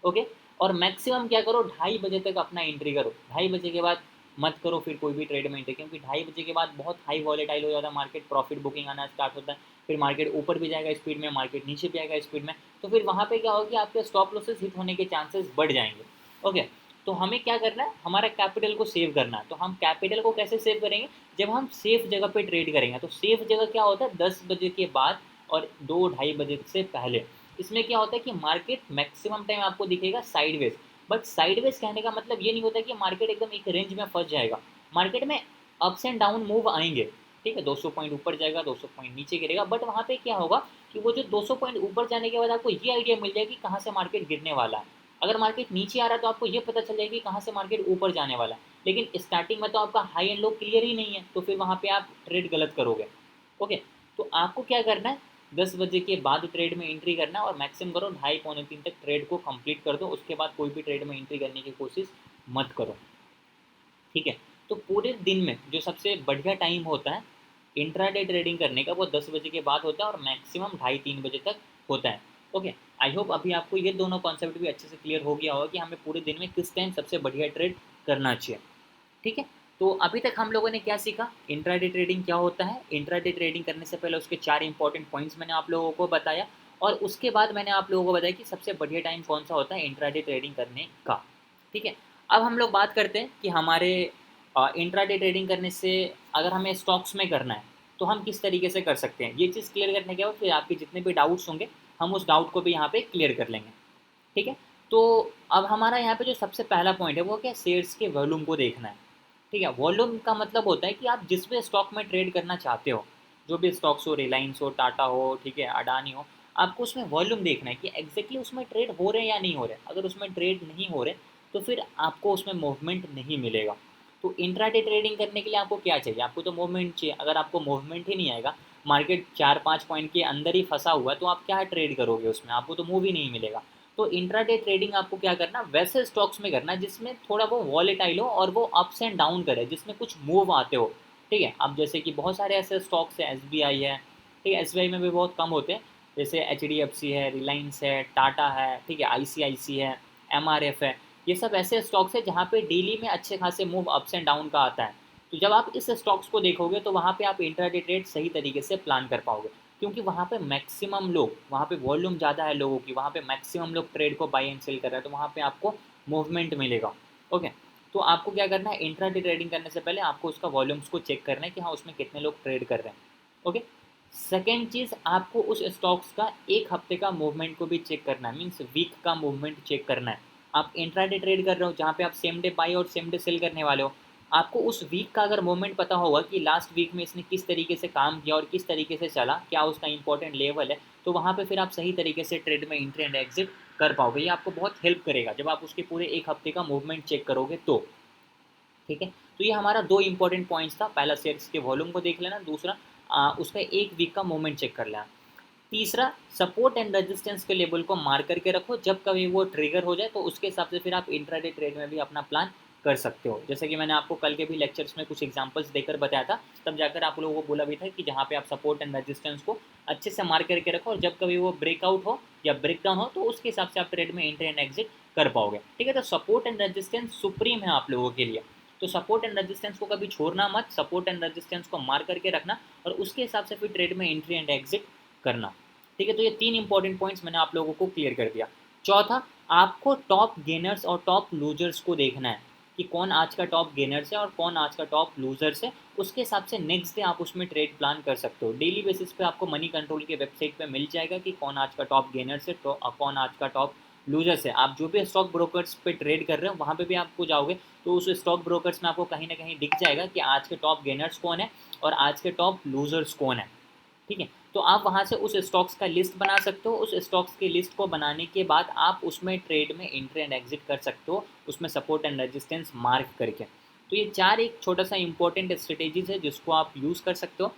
ओके, और मैक्सिमम क्या करो, 2:30 बजे तक अपना एंट्री करो। 2:30 बजे के बाद मत करो फिर कोई भी ट्रेड में एंट्री, क्योंकि 2:30 बजे के बाद बहुत हाई वॉलेटाइल हो जाता है मार्केट, प्रॉफिट बुकिंग आना स्टार्ट होता है, फिर मार्केट ऊपर भी जाएगा स्पीड में, मार्केट नीचे भी आएगा स्पीड में, तो फिर वहाँ पे क्या होगा कि आपके स्टॉप लॉसेस हिट होने के चांसेस बढ़ जाएंगे। ओके, तो हमें क्या करना है, हमारा कैपिटल को सेव करना है। तो हम कैपिटल को कैसे सेव करेंगे, जब हम सेफ जगह पे ट्रेड करेंगे। तो सेफ जगह क्या होता है, 10 बजे के बाद और 2-2:30 बजे से पहले। इसमें क्या होता है कि मार्केट मैक्सिमम टाइम आपको दिखेगा साइडवेज, बट साइडवेज कहने का मतलब ये नहीं होता कि मार्केट एकदम एक रेंज में फंस जाएगा। मार्केट में अप्स एंड डाउन मूव आएंगे। ठीक है, 200 पॉइंट ऊपर जाएगा, 200 पॉइंट नीचे गिरेगा, बट वहाँ पे क्या होगा कि वो जो 200 पॉइंट ऊपर जाने के बाद आपको ये आइडिया मिल जाएगा कि कहाँ से मार्केट गिरने वाला है। अगर मार्केट नीचे आ रहा है तो आपको ये पता चल जाएगा कि कहाँ से मार्केट ऊपर जाने वाला है। लेकिन स्टार्टिंग में तो आपका हाई एंड लो क्लियर ही नहीं है, तो फिर वहाँ पे आप ट्रेड गलत करोगे। ओके, तो आपको क्या करना है, 10 बजे के बाद ट्रेड में एंट्री करना और मैक्सिमम करो 2:30-3 तक ट्रेड को कंप्लीट कर दो। उसके बाद कोई भी ट्रेड में एंट्री करने की कोशिश मत करो। ठीक है, तो पूरे दिन में जो सबसे बढ़िया टाइम होता है इंट्राडे ट्रेडिंग करने का, वो 10 बजे के बाद होता है और मैक्सिमम 2:30-3 बजे तक होता है। ओके, आई होप अभी आपको ये दोनों कॉन्सेप्ट भी अच्छे से क्लियर हो गया होगा कि हमें पूरे दिन में किस टाइम सबसे बढ़िया ट्रेड करना चाहिए। ठीक है, तो अभी तक हम लोगों ने क्या सीखा, इंट्राडे ट्रेडिंग क्या होता है, इंट्राडे ट्रेडिंग करने से पहले उसके 4 इंपॉर्टेंट पॉइंट्स मैंने आप लोगों को बताया, और उसके बाद मैंने आप लोगों को बताया कि सबसे बढ़िया टाइम कौन सा होता है इंट्राडे ट्रेडिंग करने का। ठीक है, अब हम लोग बात करते हैं कि हमारे इंट्राडे ट्रेडिंग करने से अगर हमें स्टॉक्स में करना है तो हम किस तरीके से कर सकते हैं। ये चीज़ क्लियर करने के बाद फिर आपके जितने भी डाउट्स होंगे हम उस डाउट को भी यहाँ पे क्लियर कर लेंगे। ठीक है, तो अब हमारा यहाँ पे जो सबसे पहला पॉइंट है वो क्या, शेयर्स के वॉल्यूम को देखना है। ठीक है, वॉल्यूम का मतलब होता है कि आप जिस भी स्टॉक में ट्रेड करना चाहते हो, जो भी स्टॉक्स हो, रिलायंस हो, टाटा हो, ठीक है, अडानी हो, आपको उसमें वॉल्यूम देखना है कि एग्जैक्टली उसमें ट्रेड हो रहे हैं या नहीं हो रहे। अगर उसमें ट्रेड नहीं हो रहे तो फिर आपको उसमें मूवमेंट नहीं मिलेगा। तो इंट्राडे ट्रेडिंग करने के लिए आपको क्या चाहिए, आपको तो मूवमेंट चाहिए। अगर आपको मूवमेंट ही नहीं आएगा, मार्केट 4-5 पॉइंट के अंदर ही फंसा हुआ है, तो आप क्या ट्रेड करोगे उसमें, आपको तो मूव ही नहीं मिलेगा। तो इंट्राडे ट्रेडिंग आपको क्या करना, वैसे स्टॉक्स में करना जिसमें थोड़ा वो वॉलेटाइल हो और वो अप्स एंड डाउन करे, जिसमें कुछ मूव आते हो। ठीक है, अब जैसे कि बहुत सारे ऐसे स्टॉक्स हैं, एसबीआई है, ठीक है, एसबीआई में भी बहुत कम होते हैं, जैसे एचडीएफसी है, रिलायंस है, टाटा है, ठीक है, आईसीआईसी है, एमआरएफ है। ये सब ऐसे स्टॉक्स है जहाँ पे डेली में अच्छे खासे मूव अप्स एंड डाउन का आता है। तो जब आप इस स्टॉक्स को देखोगे तो वहाँ पे आप इंट्राडे ट्रेड सही तरीके से प्लान कर पाओगे, क्योंकि वहाँ पे मैक्सिमम लोग, वहाँ पे वॉल्यूम ज़्यादा है लोगों की, वहाँ पे मैक्सिमम लोग ट्रेड को बाई एंड सेल कर रहे हैं, तो वहाँ पे आपको मूवमेंट मिलेगा। ओके, तो आपको क्या करना है, इंट्राडे ट्रेडिंग करने से पहले आपको उसका वॉल्यूम्स को चेक करना है कि हाँ उसमें कितने लोग ट्रेड कर रहे हैं। ओके, सेकेंड चीज़, आपको उस स्टॉक्स का एक हफ्ते का मूवमेंट को भी चेक करना है, मीन्स वीक का मूवमेंट चेक करना है। आप इंट्राडे ट्रेड कर रहे हो जहाँ पे आप सेम डे बाई और सेम डे सेल करने वाले हो, आपको उस वीक का अगर मूवमेंट पता होगा कि लास्ट वीक में इसने किस तरीके से काम किया और किस तरीके से चला, क्या उसका इंपॉर्टेंट लेवल है, तो वहाँ पे फिर आप सही तरीके से ट्रेड में एंट्री एंड एग्जिट कर पाओगे। ये आपको बहुत हेल्प करेगा जब आप उसके पूरे एक हफ्ते का मूवमेंट चेक करोगे तो। ठीक है, तो ये हमारा दो इंपॉर्टेंट पॉइंट्स था, पहला शेयर्स के वॉल्यूम को देख लेना, दूसरा उसका एक वीक का मूवमेंट चेक कर लेना, तीसरा सपोर्ट एंड रेजिस्टेंस के लेवल को मार करके रखो, जब कभी वो ट्रिगर हो जाए तो उसके हिसाब से फिर आप इंट्राडे ट्रेड में भी अपना प्लान कर सकते हो। जैसे कि मैंने आपको कल के भी लेक्चर्स में कुछ एग्जांपल्स देकर बताया था, तब जाकर आप लोगों को बोला भी था कि जहाँ पे आप सपोर्ट एंड रेजिस्टेंस को अच्छे से मार करके रखो, और जब कभी वो ब्रेकआउट हो या ब्रेक डाउन हो तो उसके हिसाब से आप ट्रेड में एंट्री एंड एग्जिट कर पाओगे। ठीक है, तो सपोर्ट एंड रेजिस्टेंस सुप्रीम है आप लोगों के लिए, तो सपोर्ट एंड रेजिस्टेंस को कभी छोड़ना मत, सपोर्ट एंड रेजिस्टेंस को मार करके रखना और उसके हिसाब से फिर ट्रेड में एंट्री एंड एग्जिट करना। ठीक है, तो ये तीन इंपॉर्टेंट पॉइंट्स मैंने आप लोगों को क्लियर कर दिया। चौथा, आपको टॉप गेनर्स और टॉप लूजर्स को देखना है कि कौन आज का टॉप गेनर्स है और कौन आज का टॉप लूजर्स है, उसके हिसाब से नेक्स्ट डे आप उसमें ट्रेड प्लान कर सकते हो। डेली बेसिस पे आपको मनी कंट्रोल के वेबसाइट पे मिल जाएगा कि कौन आज का टॉप गेनर्स है, कौन आज का टॉप लूजर्स है। आप जो भी स्टॉक ब्रोकर्स पे ट्रेड कर रहे हो वहाँ पे भी आपको जाओगे तो उस स्टॉक ब्रोकर्स में आपको कहीं ना कहीं दिख जाएगा कि आज के टॉप गेनर्स कौन है और आज के टॉप लूजर्स कौन है। ठीक है, तो आप वहाँ से उस स्टॉक्स का लिस्ट बना सकते हो, उस स्टॉक्स की लिस्ट को बनाने के बाद आप उसमें ट्रेड में एंट्री एंड एग्जिट कर सकते हो, उसमें सपोर्ट एंड रेजिस्टेंस मार्क करके। तो ये चार एक छोटा सा इंपॉर्टेंट स्ट्रेटेजीज है जिसको आप यूज़ कर सकते हो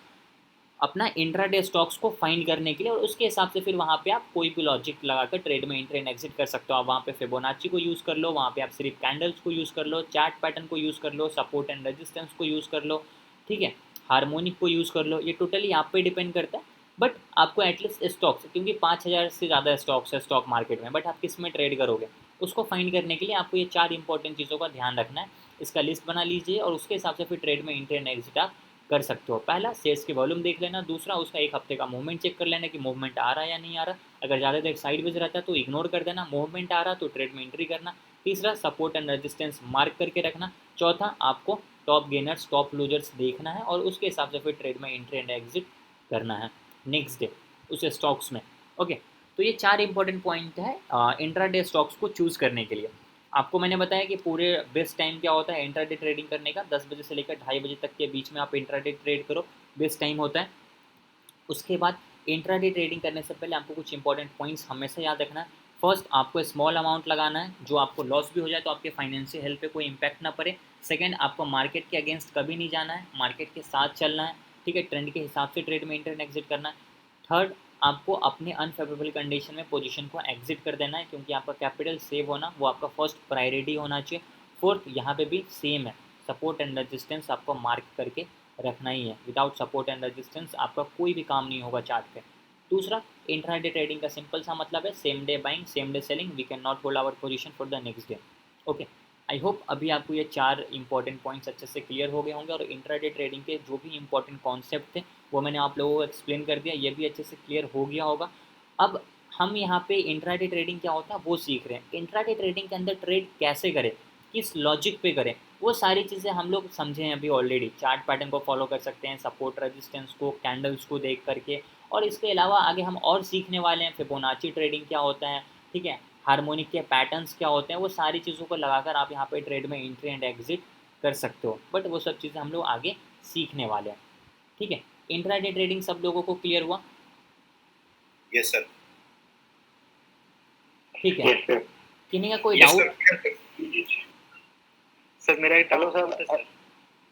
अपना इंट्राडे स्टॉक्स को फाइंड करने के लिए, और उसके हिसाब से फिर वहाँ पे आप कोई भी लॉजिक लगाकर ट्रेड में एंट्री एंड एग्जिट कर सकते हो। आप वहाँ पे फिबोनाची को यूज़ कर लो, वहाँ पे आप सिर्फ कैंडल्स को यूज़ कर लो, चार्ट पैटर्न को यूज़ कर लो, सपोर्ट एंड रेजिस्टेंस को यूज़ कर लो, ठीक है, हार्मोनिक को यूज़ कर लो। ये टोटली आप पे डिपेंड करता है, बट आपको एटलीस्ट स्टॉक्स, क्योंकि 5,000 से ज़्यादा स्टॉक्स है स्टॉक मार्केट में, बट आप किस में ट्रेड करोगे उसको फाइंड करने के लिए आपको ये चार इंपॉर्टेंट चीज़ों का ध्यान रखना है। इसका लिस्ट बना लीजिए और उसके हिसाब से फिर ट्रेड में एंट्री एंड एग्जिट आप कर सकते हो। पहला शेयर्स के वॉल्यूम देख लेना, दूसरा उसका एक हफ्ते का मूवमेंट चेक कर लेना कि मूवमेंट आ रहा है या नहीं आ रहा, अगर ज़्यादा देर साइडवेज रहता है तो इग्नोर कर देना, मूवमेंट आ रहा तो ट्रेड में एंट्री करना, तीसरा सपोर्ट एंड रेजिस्टेंस मार्क करके रखना, चौथा आपको टॉप गेनर्स टॉप लूजर्स देखना है और उसके हिसाब से फिर ट्रेड में एंट्री एंड एग्जिट करना है नेक्स्ट डे उस स्टॉक्स में। ओके, तो ये चार इंपॉर्टेंट पॉइंट है इंट्राडे स्टॉक्स को चूज़ करने के लिए। आपको मैंने बताया कि पूरे बेस्ट टाइम क्या होता है इंट्राडे ट्रेडिंग करने का, 10 बजे से लेकर 2:30 बजे तक के बीच में आप इंट्राडे ट्रेड करो, बेस्ट टाइम होता है। उसके बाद इंट्राडे ट्रेडिंग करने से पहले आपको कुछ इंपॉर्टेंट पॉइंट्स हमेशा याद रखना है। फर्स्ट, आपको स्मॉल अमाउंट लगाना है, जो आपको लॉस भी हो जाए तो आपके फाइनेंशियल हेल्थ पे कोई इंपैक्ट ना पड़े। सेकंड, आपको मार्केट के अगेंस्ट कभी नहीं जाना है, मार्केट के साथ चलना है, ठीक है, ट्रेंड के हिसाब से ट्रेड में एंटर एंड एग्जिट करना है। थर्ड, आपको अपने अनफेवरेबल कंडीशन में पोजीशन को एग्जिट कर देना है, क्योंकि आपका कैपिटल सेव होना वो आपका फर्स्ट प्रायोरिटी होना चाहिए। फोर्थ, यहाँ पे भी सेम है, सपोर्ट एंड रेजिस्टेंस आपको मार्क करके रखना ही है। विदाउट सपोर्ट एंड रेजिस्टेंस आपका कोई भी काम नहीं होगा चार्ट पे। दूसरा, इंट्राडे ट्रेडिंग का सिंपल सा मतलब है same day buying same day selling, we can not hold our position for the next day. Okay, I hope अभी आपको ये 4 इंपॉर्टेंट पॉइंट्स अच्छे से क्लियर हो गए होंगे और इंट्राडे ट्रेडिंग के जो भी इंपॉर्टेंट कॉन्सेप्ट थे वो मैंने आप लोगों को एक्सप्लेन कर दिया, ये भी अच्छे से क्लियर हो गया होगा। अब हम यहाँ पे इंट्राडे ट्रेडिंग क्या होता है वो सीख रहे हैं। इंट्राडे ट्रेडिंग के अंदर ट्रेड कैसे करें, किस लॉजिक पे करें, वो सारी चीज़ें हम लोग समझे हैं अभी ऑलरेडी। चार्ट पैटर्न को फॉलो कर सकते हैं, सपोर्ट रेजिस्टेंस को, कैंडल्स को देख करके, और इसके अलावा आगे हम और सीखने वाले हैं फिबोनाची ट्रेडिंग क्या होता है, ठीक है, हार्मोनिक के पैटर्न्स क्या होते हैं, वो सारी चीज़ों को लगाकर आप यहाँ पे ट्रेड में एंट्री एंड एग्जिट कर सकते हो। बट वो सब चीज़ें हम लोग आगे सीखने वाले हैं, ठीक है। इंट्राडे ट्रेडिंग सब लोगों को क्लियर हुआ? Yes sir. ठीक है, किन्हीं का कोई यस डाउट? सर। सर मेरा एक डाउट है सर।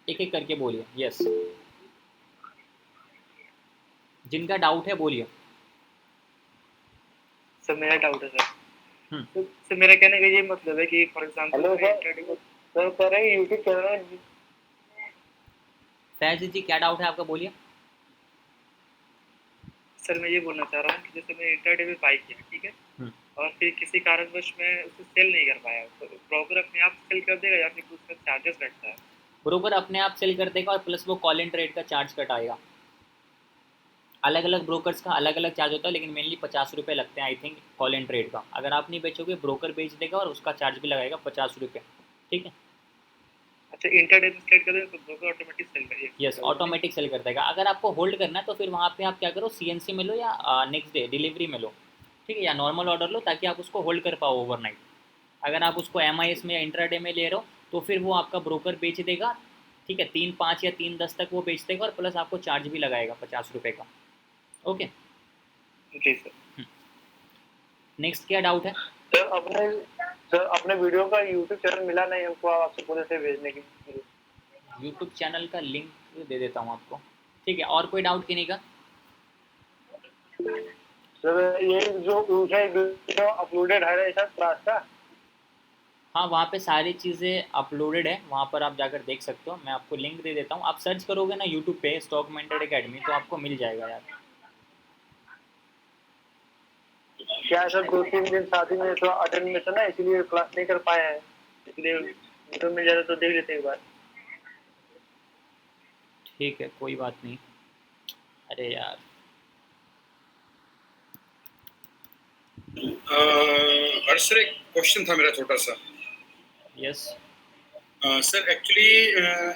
एक एक करके बोलिए। यस, जिनका डाउट है बोलिए। सर मेरा डाउट है सर। हम्म। सर मेरा कहने का ये मतलब है कि फॉर एग्जांपल हेलो सर कह रहे हैं यूट्यूब चैनल। फैज जी क्या डाउट है आपका, बोलिए। सर मैं ये बोलना चाह रहा हूँ कि जैसे मैंने इंट्राडे में बाई किया, ठीक है, हम्म। और फिर किसी कारणवश मैं उसे सेल नहीं कर पाया, तो ब्रोकर अपने आप सेल कर देगा या फिर उसका चार्जेस लगता है? ब्रोकर अपने आप सेल कर देगा और प्लस वो कॉल इन ट्रेड का चार्ज कटाएगा। अलग अलग ब्रोकर्स का अलग अलग चार्ज होता है, लेकिन मेनली 50 रुपये लगते हैं I think call in trade का। अगर आप नहीं बेचोगे ब्रोकर बेच देगा और उसका चार्ज भी लगाएगा 50 रुपये, ठीक है। अच्छा, इंट्राडे में सेल कर देगा तो ब्रोकर ऑटोमेटिक सेल करेगा? यस, ऑटोमेटिक सेल कर देगा। अगर आपको होल्ड करना है तो फिर वहाँ पे आप क्या करो, CNC में लो या नेक्स्ट डे डिलीवरी में लो, ठीक है, या नॉर्मल ऑर्डर लो ताकि आप उसको होल्ड कर पाओ ओवरनाइट। अगर आप उसको MIS में या इंट्राडे में ले रहे हो तो फिर वो आपका ब्रोकर बेच देगा, ठीक है, 3-5 या 3-10 तक वो बेच देगा और प्लस आपको चार्ज भी लगाएगा 50 रुपये का। ओके जी सर। नेक्स्ट क्या डाउट है? सर अपने वीडियो का यूट्यूब चैनल मिला नहीं हमको, आपसे बोले थे भेजने की। यूट्यूब चैनल का लिंक दे देता हूँ आपको, ठीक है। और कोई डाउट किन्हीं का? सर ये जो वीडियो अपलोडेड है सर क्लास का? हाँ, वहाँ पे सारी चीज़ें अपलोडेड है, वहाँ पर आप जाकर देख सकते हो। मैं आपको लिंक दे देता हूँ, आप सर्च करोगे ना यूट्यूब पे स्टॉक माइंडेड एकेडमी तो आपको मिल जाएगा यार। क्या सर 2-3 दिन शादी में तो अटेंड में था ना, इसलिए क्लास नहीं कर पाए हैं, इसलिए वीडियो मिल जाता तो देख लेते एक बार। ठीक है, कोई बात नहीं। अरे यार सर एक क्वेश्चन था मेरा छोटा सा। Yes sir actually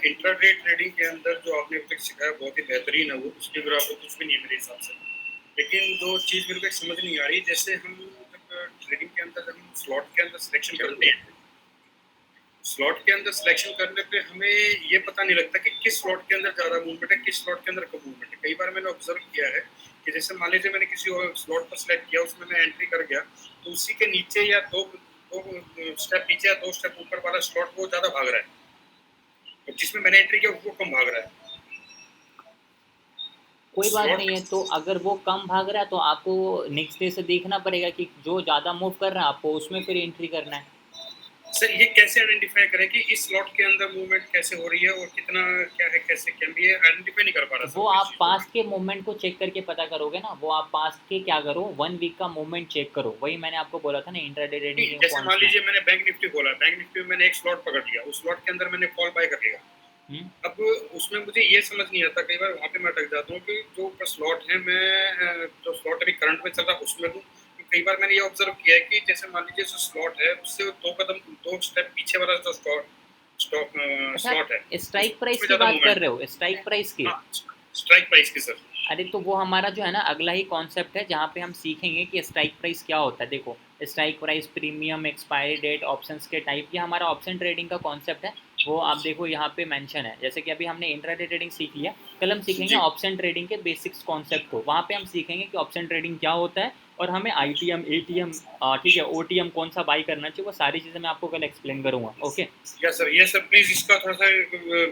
intraday trading के अंदर जो आपने अब तक सिखाया बहुत ही बेहतरीन है, वो उसके बराबर कुछ भी नहीं है मेरे हिसाब से। लेकिन जो चीज़ मेरे को एक समझ नहीं आ रही, जैसे हम ट्रेडिंग के अंदर जब हम स्लॉट के अंदर सिलेक्शन करते हैं, स्लॉट के अंदर सिलेक्शन करने पे हमें ये पता नहीं लगता कि किस स्लॉट के अंदर ज़्यादा मूवमेंट है, किस स्लॉट के अंदर कम मूवमेंट है। कई बार मैंने ऑब्जर्व किया है कि जैसे मान लीजिए मैंने किसी और स्लॉट पर सिलेक्ट किया, उसमें मैं एंट्री कर गया, तो उसी के नीचे या दो स्टेप नीचे या 2 स्टेप ऊपर वाला स्लॉट वो ज़्यादा भाग रहा है, और जिसमें मैंने एंट्री किया वो कम भाग रहा है। कोई बात नहीं है, तो अगर वो कम भाग रहा है तो आपको नेक्स्ट डे से देखना पड़ेगा कि जो ज़्यादा मूव कर रहा है आपको उसमें फिर एंट्री करना है। सर ये कैसे आइडेंटिफाई करें कि इस स्लॉट के अंदर मूवमेंट कैसे हो रही है और कितना क्या है, कैसे क्या भी आइडेंटिफाई नहीं कर पा रहा। वो आप पास्ट के मूवमेंट को चेक करके पता करोगे ना। वो आप पास्ट के क्या करो, 1 वीक का मूवमेंट चेक करो, वही मैंने आपको बोला था ना इंट्राडे ट्रेडिंग। जैसे मान लीजिए मैंने बैंक निफ्टी खोला, बैंक निफ्टी में मैंने एक स्लॉट पकड़ लिया, उस स्लॉट के अंदर मैंने कॉल बाय कर लिया। अब उसमें मुझे ये समझ नहीं आता, कई बार वहाँ पे मैं अटक जाता हूँ कि जो ऊपर स्लॉट है मैं जो स्लॉट अभी करंट में चल रहा है उसमें दूँ। कई बार मैंने ये ऑब्जर्व किया है कि जैसे मान लीजिए जो स्लॉट है उससे 2 स्टेप पीछे वाला जो स्लॉट है, स्ट्राइक प्राइस की बात कर रहे हो? स्ट्राइक प्राइस की? स्ट्राइक प्राइस की सर। अरे तो वो हमारा जो है ना अगला ही कॉन्सेप्ट है जहाँ पे हम सीखेंगे कि स्ट्राइक प्राइस क्या होता है। देखो, strike price, premium, expiry date, options के टाइप, ये हमारा ऑप्शन ट्रेडिंग का कॉन्सेप्ट है। वो आप देखो यहाँ पे मेंशन है। जैसे कि अभी हमने इंट्राडे ट्रेडिंग सीख लिया, कल हम सीखेंगे ऑप्शन ट्रेडिंग के बेसिक्स कॉन्सेप्ट को। वहाँ पे हम सीखेंगे कि ऑप्शन ट्रेडिंग क्या होता है और हमें ITM, ATM, ठीक है, OTM कौन सा बाई करना चाहिए, वो सारी चीज़ें मैं आपको कल एक्सप्लेन करूँगा। ओके यस सर प्लीज इसका थोड़ा सा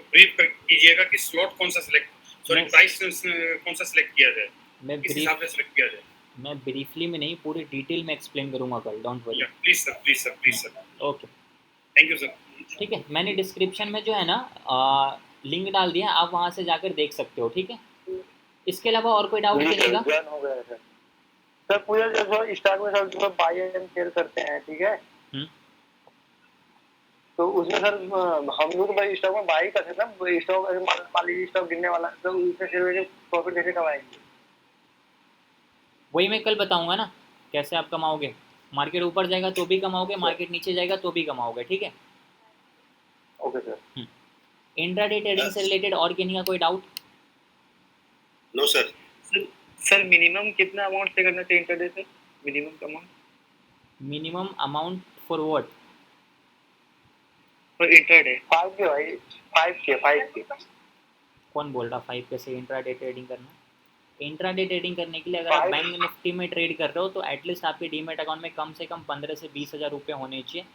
ब्रीफ कीजिएगा कि स्लॉट कौन सा सिलेक्ट, सॉरी प्राइस कौन सा सिलेक्ट किया जाए, किस हिसाब से सिलेक्ट किया जाए। मैं ब्रीफली में नहीं, पूरी डिटेल में एक्सप्लेन करूँगा कल, don't worry. Please sir. Okay, thank you sir. ठीक है, मैंने डिस्क्रिप्शन में जो है ना लिंक डाल दिया, आप वहाँ से जाकर देख सकते हो। ठीक है, इसके अलावा और कोई डाउट ठीक है, किनेगा? ज्वाइन हो गया सर। सर पूजा जैसे स्टार्ट में सर जो बाई एंड सेल करते हैं, ठीक है, हम्म, तो उसमें सर हम लोग भाई स्टॉक में बाई करते हैं ना, स्टॉक मान लीजिए स्टॉक गिरने वाला है, तो उसमें फिर प्रॉफिट कैसे कमाएंगे? वही मैं कल बताऊंगा ना, कैसे आप कमाओगे। मार्केट ऊपर जाएगा तो भी कमाओगे, मार्केट नीचे जाएगा तो भी कमाओगे। ठीक है। Okay sir. इंट्राडे ट्रेडिंग से रिलेटेड और किन्हीं का कोई doubt? No sir. Sir sir minimum कितना अमाउंट से करना चाहिए इंटरडे से, minimum amount minimum amount for what? For intraday? 5 के भाई, 5 के। कौन बोल रहा 5 कैसे इंट्राडे ट्रेडिंग करना? इंट्राडे ट्रेडिंग करने के लिए अगर आप 5 बैंक निफ्टी में ट्रेड कर रहे हो तो एटलीस्ट आपके डीमेट अकाउंट में कम से कम 15 से 20 हज़ार रुपये होने चाहिए,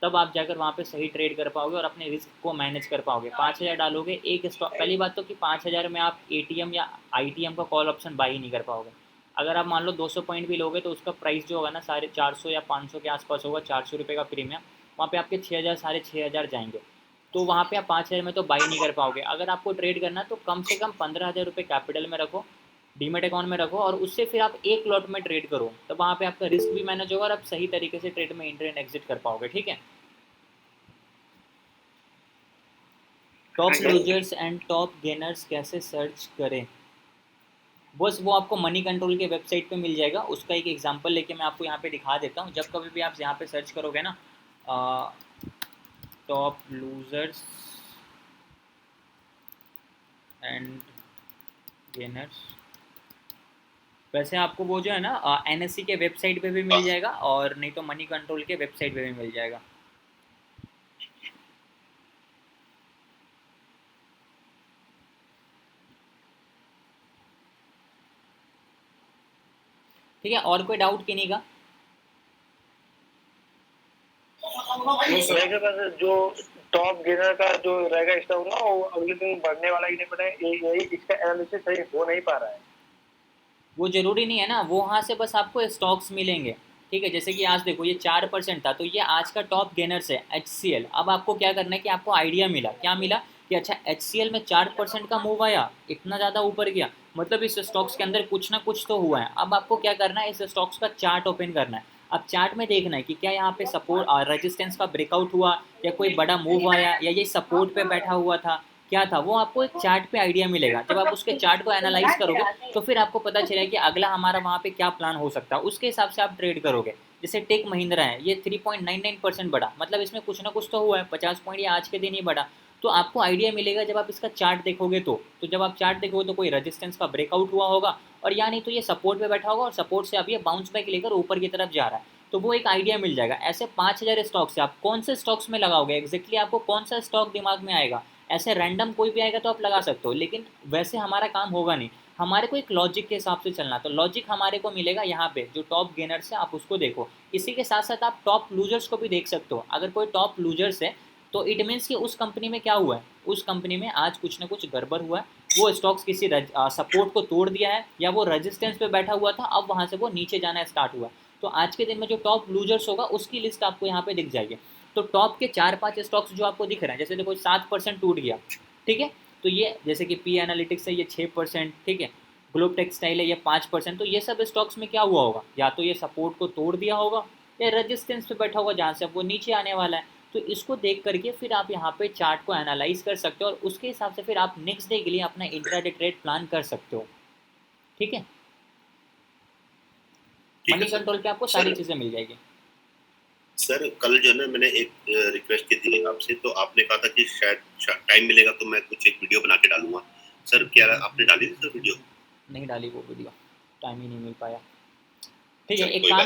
तब आप जाकर वहाँ पे सही ट्रेड कर पाओगे और अपने रिस्क को मैनेज कर पाओगे। 5 हज़ार डालोगे एक स्टॉक, पहली बात तो कि 5 हज़ार में आप एटीएम या आईटीएम का कॉल ऑप्शन बाई ही नहीं कर पाओगे। अगर आप मान लो 200 पॉइंट भी लोगे तो उसका प्राइस जो होगा ना 450 या 500 के आसपास होगा, 400 रुपये का प्रीमियम। वहाँ पे आपके 6 हज़ार 6,500 जाएंगे, तो वहाँ पे आप 5 हज़ार में तो बाई नहीं कर पाओगे। अगर आपको ट्रेड करना है तो कम से कम 15,000 रुपये कैपिटल में रखो, डीमेट अकाउंट में रखो, और उससे फिर आप एक लॉट में ट्रेड करो, तो वहाँ पे आपका रिस्क भी मैनेज होगा और आप सही तरीके से ट्रेड में एंटर एंड एग्जिट कर पाओगे। ठीक है। Top losers and top gainers कैसे सर्च करें? बस वो आपको मनी कंट्रोल के वेबसाइट पे मिल जाएगा, उसका एक एग्जांपल लेके मैं आपको यहाँ पे दिखा देता हूँ। जब कभी भी आप यहाँ पे सर्च करोगे ना टॉप लूजर्स एंड गेनर्स, वैसे आपको वो जो है ना एनएससी के वेबसाइट पे भी मिल जाएगा, और नहीं तो मनी कंट्रोल के वेबसाइट पे भी मिल जाएगा। ठीक है, और कोई डाउट किन्हीं का? मेरे पास जो टॉप गेनर का जो रहेगा स्टॉक ना, वो अगले दिन बढ़ने वाला ही नहीं पड़ा है, यही इसका एनालिसिस सही हो नहीं पा रहा है। वो ज़रूरी नहीं है ना, वो वहाँ से बस आपको स्टॉक्स मिलेंगे। ठीक है, जैसे कि आज देखो ये 4% था, तो ये आज का टॉप गेनर्स है HCL। अब आपको क्या करना है कि आपको आइडिया मिला, क्या मिला कि अच्छा HCL में 4% का मूव आया, इतना ज़्यादा ऊपर गया, मतलब इस स्टॉक्स के अंदर कुछ ना कुछ तो हुआ है। अब आपको क्या करना है, इस स्टॉक्स का चार्ट ओपन करना है। अब चार्ट में देखना है कि क्या यहाँ पे सपोर्ट रेजिस्टेंस का ब्रेकआउट हुआ, या कोई बड़ा मूव आया, या ये सपोर्ट पे बैठा हुआ था, क्या था, वो आपको एक चार्ट पे आइडिया मिलेगा। जब आप उसके चार्ट को एनालाइज करोगे तो फिर आपको पता चलेगा कि अगला हमारा वहाँ पे क्या प्लान हो सकता है, उसके हिसाब से आप ट्रेड करोगे। जैसे टेक महिंद्रा है, ये 3.99% बढ़ा, मतलब इसमें कुछ ना कुछ तो हुआ है, 50 पॉइंट ये आज के दिन ही बढ़ा। तो आपको आइडिया मिलेगा जब आप इसका चार्ट देखोगे तो जब आप चार्ट देखोगे तो कोई रेजिस्टेंस का ब्रेकआउट हुआ होगा, और या नहीं तो ये सपोर्ट पे बैठा होगा, और सपोर्ट से अब ये बाउंस बैक लेकर ऊपर की तरफ जा रहा है, तो वो एक आइडिया मिल जाएगा। ऐसे 5,000 स्टॉक्स से आप कौन से स्टॉक्स में लगाओगे, एग्जैक्टली आपको कौन सा स्टॉक दिमाग में आएगा, ऐसे रैंडम कोई भी आएगा तो आप लगा सकते हो, लेकिन वैसे हमारा काम होगा नहीं। हमारे को एक लॉजिक के हिसाब से चलना, तो लॉजिक हमारे को मिलेगा यहाँ पे, जो टॉप गेनर्स है आप उसको देखो। इसी के साथ साथ आप टॉप लूजर्स को भी देख सकते हो। अगर कोई टॉप लूजर्स है तो इट मीन्स कि उस कंपनी में क्या हुआ है, उस कंपनी में आज कुछ ना कुछ गड़बड़ हुआ है, वो स्टॉक्स किसी सपोर्ट को तोड़ दिया है, या वो रेजिस्टेंस पे बैठा हुआ था, अब वहाँ से वो नीचे जाना स्टार्ट हुआ। तो आज के दिन में जो टॉप लूजर्स होगा उसकी लिस्ट आपको यहाँ पे दिख जाएगी। तो टॉप के 4-5 स्टॉक्स जो आपको दिख रहे हैं, जैसे देखो 7% टूट गया, ठीक है, तो ये जैसे कि पी एनालिटिक्स है ये 6%, ठीक है, ग्लोब टेक्सटाइल है ये 5%, तो ये सब स्टॉक्स में क्या हुआ होगा, या तो ये सपोर्ट को तोड़ दिया होगा, या रेजिस्टेंस पे बैठा होगा जहाँ से अब वो नीचे आने वाला है। तो इसको देख करके फिर आप यहाँ पे चार्ट को एनालाइज कर सकते हो, और उसके हिसाब से फिर आप नेक्स्ट डे के लिए अपना इंट्राडे ट्रेड प्लान कर सकते हो। ठीक है, मनी कंट्रोल पे आपको सारी चीज़ें मिल जाएगी। सर कल जो है ना मैंने एक रिक्वेस्ट की थी आपसे, तो आपने कहा था कि शायद टाइम मिलेगा तो मैं कुछ एक वीडियो बना के डालूंगा। सर क्या आपने डाली थी सर वीडियो? नहीं डाली वो वीडियो, टाइम ही नहीं मिल पाया। ठीक है, चलो कोई बात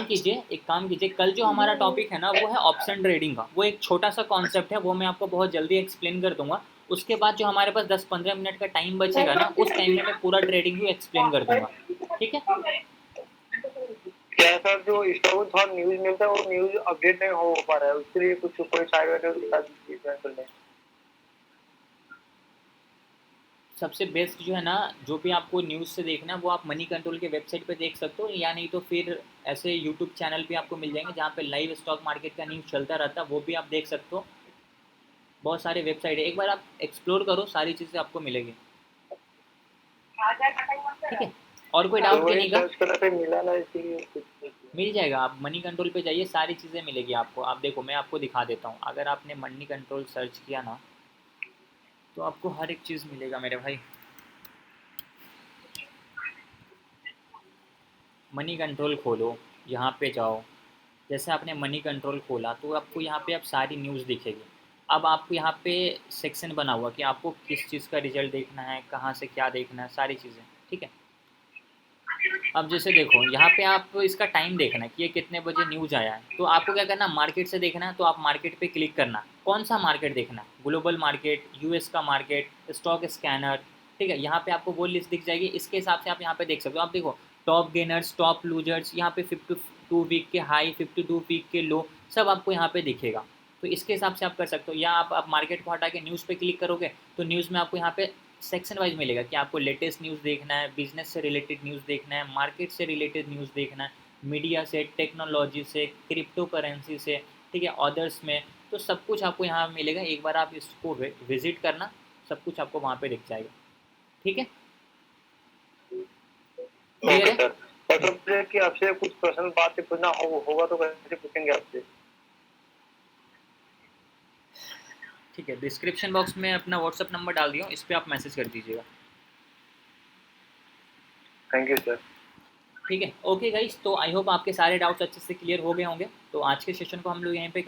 एक काम कीजिए, कल जो हमारा टॉपिक है ना वो है ऑप्शन ट्रेडिंग का, वो एक छोटा सा कॉन्सेप्ट है, वो मैं आपको बहुत जल्दी एक्सप्लेन कर दूंगा। उसके बाद जो हमारे पास 10-15 मिनट का टाइम बचेगा ना, उस टाइम में मैं पूरा ट्रेडिंग भी एक्सप्लेन कर दूंगा। ठीक है, क्या सर जो स्टॉक थोड़ा न्यूज मिलता है, वो न्यूज अपडेट नहीं हो पा रहा है, उसके लिए कुछ कोई साइड कर सबसे बेस्ट जो है ना, जो भी आपको न्यूज़ से देखना है वो आप मनी कंट्रोल के वेबसाइट पे देख सकते हो, या नहीं तो फिर ऐसे यूट्यूब चैनल भी आपको मिल जाएंगे जहाँ पे लाइव स्टॉक मार्केट का न्यूज़ चलता रहता है, वो भी आप देख सकते हो। बहुत सारे वेबसाइट है, एक बार आप एक्सप्लोर करो, सारी चीज़ें आपको मिलेगी। ठीक है, और कोई तो डाउट वही नहीं का? सर्च करा, फिर मिला ना, इसीलिए कुछ। मिल जाएगा, आप मनी कंट्रोल पे जाइए, सारी चीज़ें मिलेगी आपको। आप देखो, मैं आपको दिखा देता हूँ, अगर आपने मनी कंट्रोल सर्च किया ना तो आपको हर एक चीज़ मिलेगा मेरे भाई। मनी कंट्रोल खोलो, यहाँ पे जाओ, जैसे आपने मनी कंट्रोल खोला तो आपको यहाँ पे अब सारी न्यूज़ दिखेगी। अब आपको यहाँ पे सेक्शन बना हुआ कि आपको किस चीज़ का रिजल्ट देखना है, कहाँ से क्या देखना है, सारी चीज़ें। ठीक है, अब जैसे देखो यहाँ पे आप इसका टाइम देखना है कि ये कितने बजे न्यूज़ आया है, तो आपको क्या करना, मार्केट से देखना है तो आप मार्केट पे क्लिक करना। कौन सा मार्केट देखना है, ग्लोबल मार्केट, यूएस का मार्केट, स्टॉक स्कैनर। ठीक है, यहाँ पे आपको वो लिस्ट दिख जाएगी, इसके हिसाब से आप यहाँ पे देख सकते हो। आप देखो, टॉप गेनर्स, टॉप लूजर्स, यहाँ पे 52 वीक के हाई, 52 वीक के लो, सब आपको यहाँ पे दिखेगा। तो इसके हिसाब से आप कर सकते हो, या आप मार्केट को हटा के न्यूज़ पे क्लिक करोगे तो न्यूज़ में आपको यहाँ पे सेक्शन वाइज मिलेगा कि आपको लेटेस्ट न्यूज़ देखना है, बिजनेस से रिलेटेड न्यूज़ देखना है, मार्केट से रिलेटेड न्यूज़ देखना है, मीडिया से, टेक्नोलॉजी से, क्रिप्टो करेंसी से, ठीक है, ऑदर्स में। तो सब कुछ आपको यहाँ मिलेगा, एक बार आप इसको विजिट करना, सब कुछ आपको वहाँ पे दिख जाएगा। ठीक है, क्लियर ओके है? सर। और सर मुझे कि आपसे कुछ पर्सनल बात पूछना होगा तो कैसे पूछेंगे आपसे? ठीक है, डिस्क्रिप्शन बॉक्स में अपना व्हाट्सअप नंबर डाल दिया हूँ, इस पर आप मैसेज कर दीजिएगा। Thank you sir. ठीक है, ओके गाइस, तो आई होप आपके सारे डाउट्स अच्छे से क्लियर हो गए होंगे। तो आज के सेशन को हम लोग यहीं पे